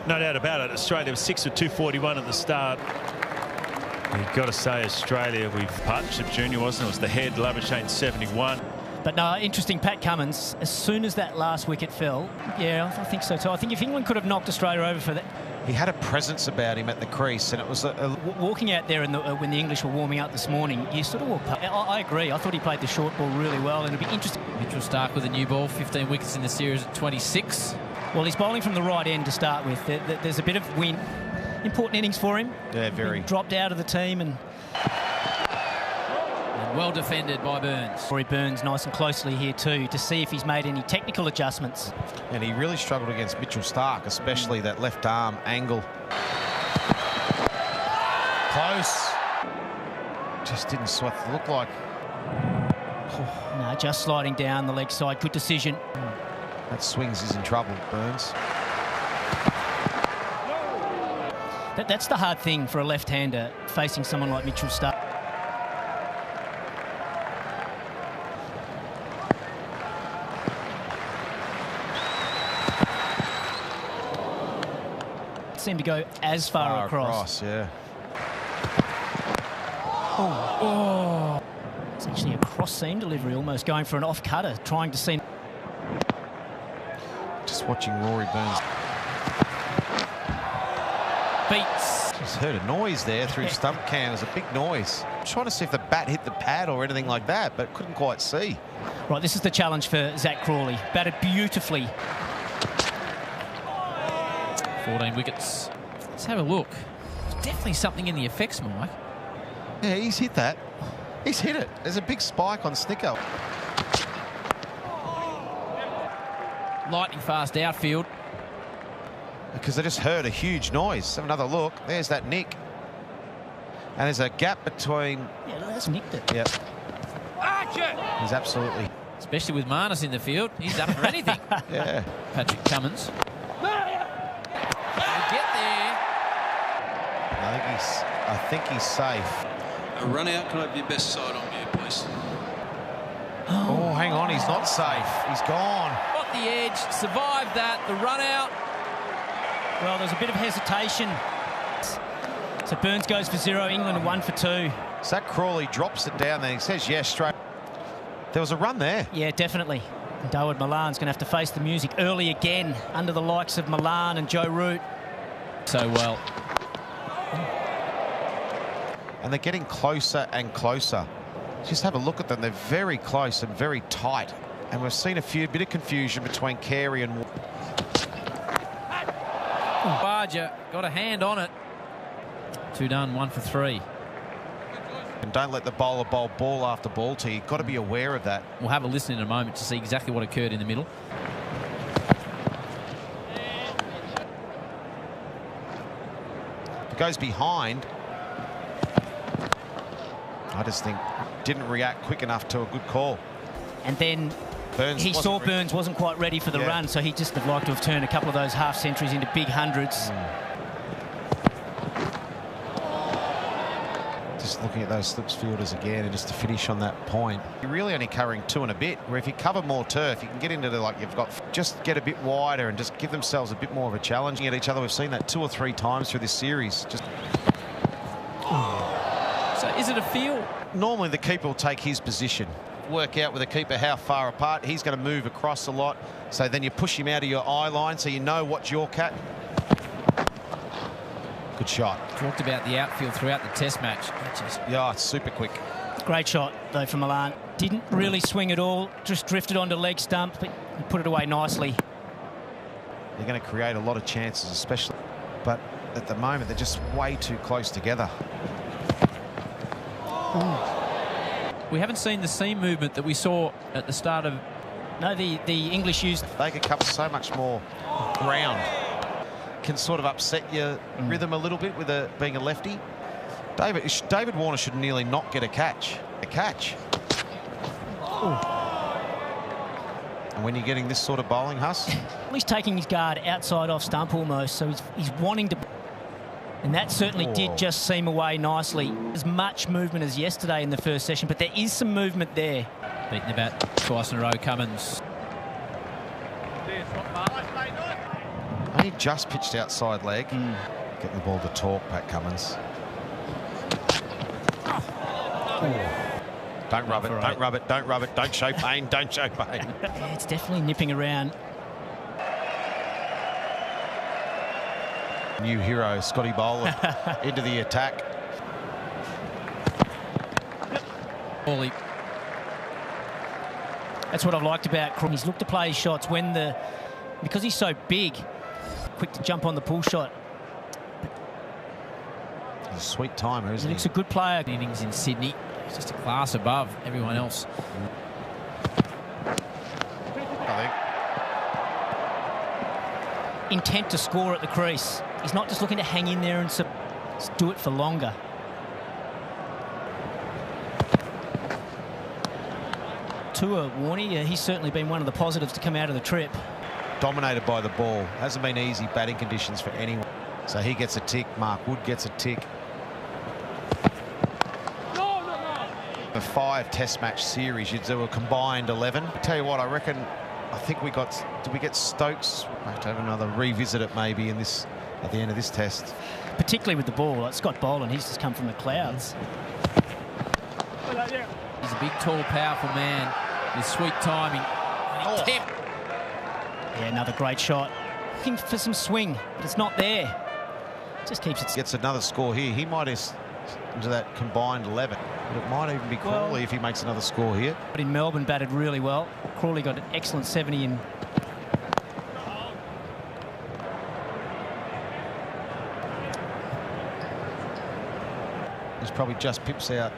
No doubt about it. Australia was 6 for 241 at the start. You've got to say Australia with Partnership Junior, wasn't it? It was the head, Labuschagne 71. But no, interesting, Pat Cummins, as soon as that last wicket fell, yeah, I think so too. I think if England could have knocked Australia over for that. He had a presence about him at the crease, and it was walking out there when the English were warming up this morning, you sort of walk past. I agree. I thought he played the short ball really well, and it'd be interesting. Mitchell Starc with a new ball, 15 wickets in the series at 26. Well, he's bowling from the right end to start with. There's a bit of wind. Important innings for him. Yeah, very. He dropped out of the team and well defended by Burns. Rory Burns nice and closely here too to see if he's made any technical adjustments. And he really struggled against Mitchell Starc, especially that left arm angle. Close. Just didn't look like. No, just sliding down the leg side. Good decision. That swings is in trouble, Burns. That's the hard thing for a left-hander facing someone like Mitchell Starc. Seem to go as far across. Yeah. Oh. It's actually a cross-seam delivery, almost going for an off-cutter, trying to see. Just watching Rory Burns. Beats. Just heard a noise there through stump cam. It was a big noise. I'm trying to see if the bat hit the pad or anything like that, but couldn't quite see. Right, this is the challenge for Zach Crawley. Batted beautifully. 14 wickets. Let's have a look. There's definitely something in the effects, Mike. Yeah, he's hit that. He's hit it. There's a big spike on Snicker. Lightning fast outfield. Because I just heard a huge noise. Let's have another look. There's that nick. And there's a gap between... Yeah, that's nicked it. Yep. He's absolutely... Especially with Marnus in the field. He's up for anything. Yeah. Patrick Cummins. Get there. I think he's safe. A run out. Can I have your best side on you, please? Oh, hang on. He's not safe. He's gone. Got the edge. Survived that. The run out. Well, there's a bit of hesitation. So Burns goes for 0. England 1 for 2. Zach Crawley drops it down there. He says yes straight. There was a run there. Yeah, definitely. And Dawood Malan's going to have to face the music early again under the likes of Malan and Joe Root. So well. And they're getting closer and closer. Just have a look at them. They're very close and very tight. And we've seen a bit of confusion between Carey and... Barger got a hand on it. 2 done, 1 for 3. And don't let the bowler bowl ball after ball to you. You've got to be aware of that. We'll have a listen in a moment to see exactly what occurred in the middle. It goes behind. I just think didn't react quick enough to a good call. And then he saw Burns wasn't quite ready for the run, so he just would like to have turned a couple of those half centuries into big hundreds. Just looking at those slips fielders again, and just to finish on that point, you're really only covering 2 and a bit, where if you cover more turf, you can get into the, like you've got, just get a bit wider and just give themselves a bit more of a challenge at each other. We've seen that 2 or 3 times through this series. Just. So is it a feel? Normally the keeper will take his position, work out with the keeper how far apart. He's going to move across a lot, so then you push him out of your eye line so you know what's your cat. Good shot. Talked about the outfield throughout the test match. Yeah, it's super quick. Great shot though from Malan. Didn't really swing at all, just drifted onto leg stump, but he put it away nicely. They're going to create a lot of chances, especially, but at the moment they're just way too close together. We haven't seen the seam movement that we saw at the start of... No, the English used... They could cover so much more ground. Can sort of upset your rhythm a little bit with being a lefty. David Warner should nearly not get a catch. And when you're getting this sort of bowling, Huss? He's taking his guard outside off stump almost, so he's wanting to... And that certainly did just seam away nicely. As much movement as yesterday in the first session, but there is some movement there. Beating the bat twice in a row, Cummins. He just pitched outside leg. Getting the ball to talk, Pat Cummins. Don't rub it, don't rub it, don't rub it, don't show pain, don't show pain. Yeah, it's definitely nipping around. New hero, Scotty Boland, into the attack. Paulie. That's what I've liked about Crook. He's looked to play his shots because he's so big, quick to jump on the pull shot. He's a sweet timer, isn't he? He's a good player. Innings in Sydney. He's just a class above everyone else. I think. Intent to score at the crease. He's not just looking to hang in there and do it for longer. Tua Warney, he's certainly been one of the positives to come out of the trip. Dominated by the ball. Hasn't been easy batting conditions for anyone. So he gets a tick. Mark Wood gets a tick. The 5 test match series, you'd do a combined 11. I tell you what, I think did we get Stokes? We'll have to have another revisit it maybe at the end of this test. Particularly with the ball, like Scott Boland, he's just come from the clouds. He's a big, tall, powerful man with sweet timing. Yeah, another great shot. Looking for some swing, but it's not there. Just keeps it. Gets another score here. He might into that combined 11. But it might even be Crawley if he makes another score here. But in Melbourne, batted really well. Crawley got an excellent 70 in. He's probably just pips out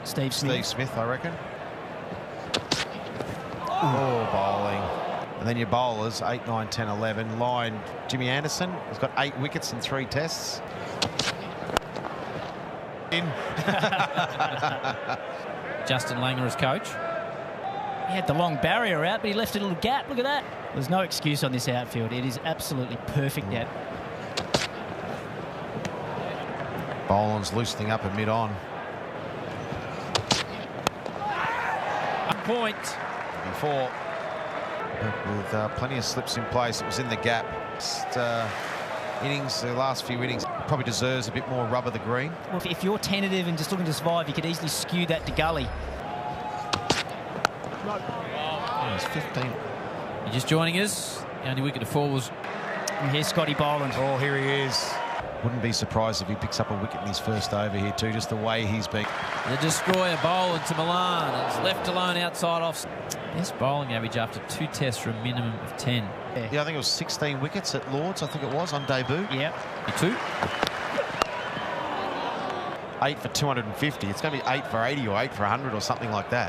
Steve Smith, I reckon. Oh, bowling. And then your bowlers, 8, 9, 10, 11. Line, Jimmy Anderson. He's got 8 wickets in 3 tests. In. Justin Langer as coach. He had the long barrier out, but he left a little gap. Look at that. There's no excuse on this outfield. It is absolutely perfect out. Boland's loosening up a mid-on. Point. Before, with plenty of slips in place. It was in the gap. Innings, the last few innings, probably deserves a bit more rub of the green. Well, if you're tentative and just looking to survive, you could easily skew that to gully. Oh, he's 15. You're just joining us. The only wicket to fall was... And here's Scotty Boland. Oh, here he is. Wouldn't be surprised if he picks up a wicket in his first over here too, just the way he's been. The destroyer bowling to Milan. It's left alone outside off. Best bowling average after 2 tests for a minimum of 10. Yeah, I think it was 16 wickets at Lords, I think it was, on debut. Yeah. 2. 8 for 250. It's going to be 8 for 80 or 8 for 100 or something like that.